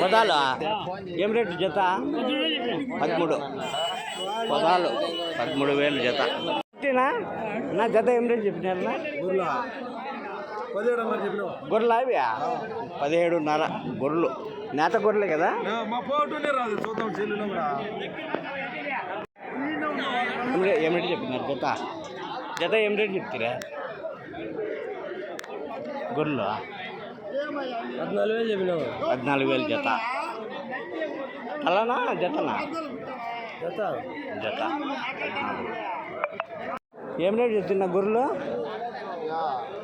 పదాలు ఏం రేటు జత? 13. పదాలు 13,000 జత. నా జత ఏం రేటు చెప్పినారు? గొర్రెలు అవి 17.5 గొర్రెలు. నేత గొర్రెలే కదా? ఏం రేటు చెప్పినారు జత? జత ఏం రేటు చెప్తారా? గొర్రెలు 14,000 చెప్పినావు. 14,000 జత. అలానా జతనా? జత జత 14. ఏం రేటు చెప్తున్నా గొర్రెలు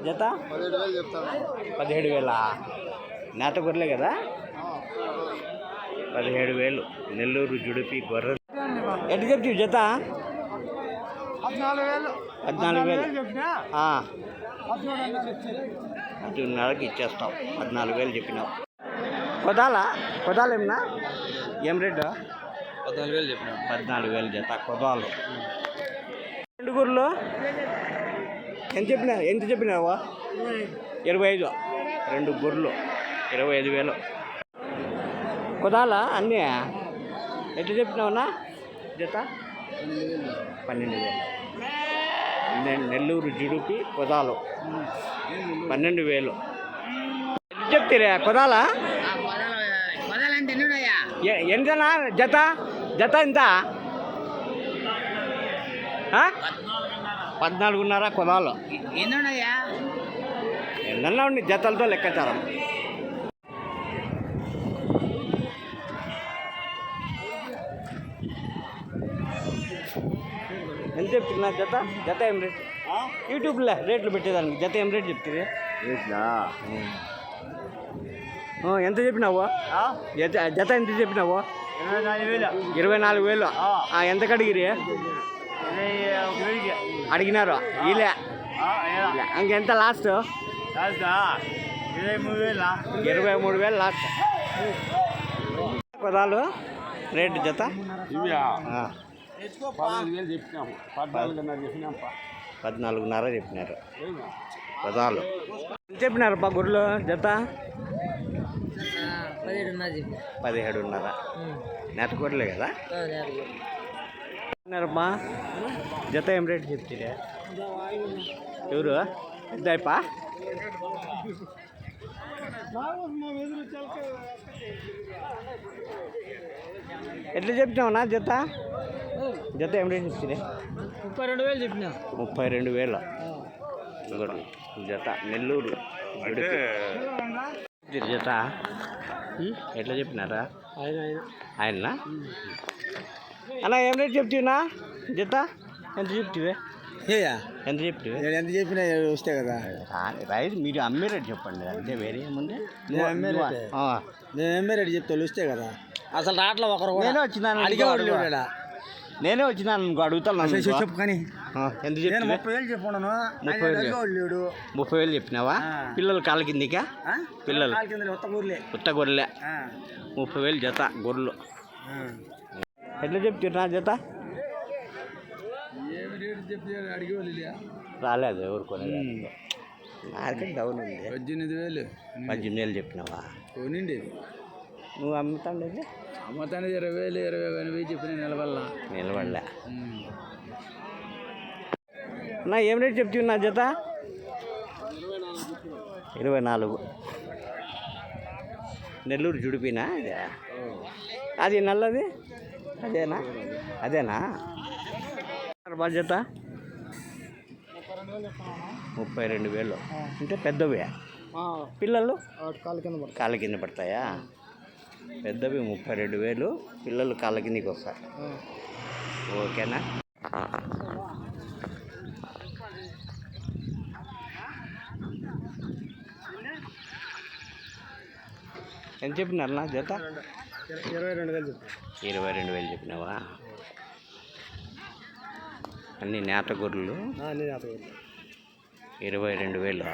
జత? 17,000 చెప్తాను. 17,000. నేత గొర్రెలే కదా? 17,000. నెల్లూరు జుడిపి గొర్రె. ఎట్లా చెప్తావు జత? 14,000. 14,000. 14,500కి ఇచ్చేస్తావు. 14,000 చెప్పినావు. కొదాలు ఏమన్నా ఏం రేటు? 14,000 చెప్పినావు. 14,000 జత కొదాలు. 2 గొర్రెలు ఎంత చెప్పినావా? 25. 2 గొర్రెలు 25,000. కొదాలా అన్నీ ఎట్లా చెప్పినావునా జత? 12,000. నెల్లూరు జుడిపి కొదాలు 12,000. ఎట్లా చెప్తారా కొదాలా? ఎంతనా జత? జత ఎంత? 14.5 కొదాలు. ఎందన్నా ఉండి జతలతో లెక్కాచారం. ఎంత చెప్తున్నా జత? జత ఏం రేట్? యూట్యూబ్లో రేట్లు పెట్టేదానికి జత ఏం రేట్ చెప్తుంది? రేట్లా ఎంత చెప్పినావు? జత ఎంత చెప్పినావు? 24,000. 24,000. ఎంతకు అడిగిరి? అడిగినారు ఇలా ఇంకెంత లాస్ట్? 23,000 లాస్ట్. కొదాలు రేటు జత? 14.5 చెప్పినారు పదాలు. చెప్పినారు బా గొర్రెలు జత? 17.5. నేత గొర్రెలే కదా? బా జత ఏం రేటు చెప్తారా? ఎవరు ఇద్దాయిపా? ఎట్లా చెప్తావునా జత? జత ఏం రేటు చెప్తారే? 32,000 చెప్పినా. 32,000 జత. నెల్లూరు జత ఎట్లా చెప్పినారా? ఆయన అన్న ఏం రేటు చెప్తున్నా జత? ఎంత చెప్తివే? ఎంత చెప్తివే? ఎంత చెప్పినా వస్తే కదా. రైతు మీరు అమ్మే రేటు చెప్పండి అంతే, వేరే ఏముంది? నేను అమ్మే రేటు చెప్తాను వస్తే కదా. అసలు రాట్లా ఒకరు నేనే వచ్చినాను నేనే వచ్చినాను అనుకో అడుగుతాను. చెప్పు కానీ ఎంత చెప్పి? 30,000 చెప్పుకున్నాను. 30,000 చెప్పినావా? పిల్లలు కాళ్ళ కిందికా? పిల్లలు ఉత్త గొర్రెలే 30,000 జత గొర్రెలు. ఎట్లా చెప్తున్నా జత? రాలేదు ఎవరు కొనేది. మార్కెట్ డౌన్ ఉంది. 18,000 చెప్పినావా? నువ్వు అమ్ముతాండేది? అమ్ముతాను 20,000 20,000 చెప్పిన నిలబడలే. నా ఏం రేటు చెప్తున్నా జత? 24. నెల్లూరు జుడిపినా అది నల్లది? అదేనా జత? 32,000. అంటే పెద్దవి పిల్లలు కాళ్ళ కింద పడతాయా? పెద్దవి 32,000. పిల్లలు కాళ్ళ కిందకి వస్తారు. ఓకేనా? ఎంత చెప్పినారు నా జత? 22,000 చెప్పినావా? అన్ని నేత గొర్రెలు 22,000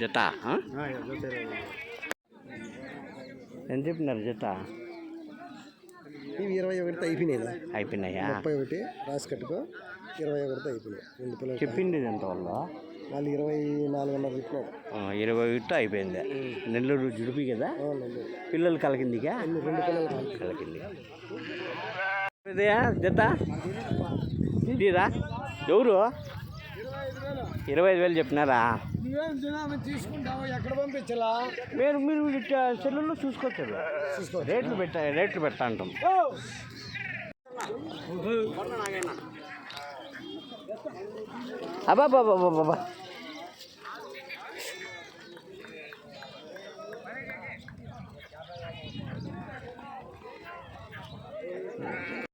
జత. ఎంత చెప్పినారు జత? ఇవి 21తో అయిపోయినాయా? 31 రాసి కట్టుకో. 21తో అయిపోయినాయి. 2 పిల్లలు చెప్పింది ఎంత వాళ్ళు? వాళ్ళు 24.5 చెప్పినాడు. 21 అయిపోయింది. నెల్లూరు జుడిపి కదా, పిల్లలు కలకిందిగా, 2 పిల్లలు కలకింది. ఇదయా జత ఇదిరా ఎవరు 25,000 చెప్పినారా? తీసుకుంటావు ఎక్కడ పంపించాలా? మీరు సెల్లుల్లో చూసుకోవచ్చు, రేట్లు పెట్టా అంటాం. అబ్బా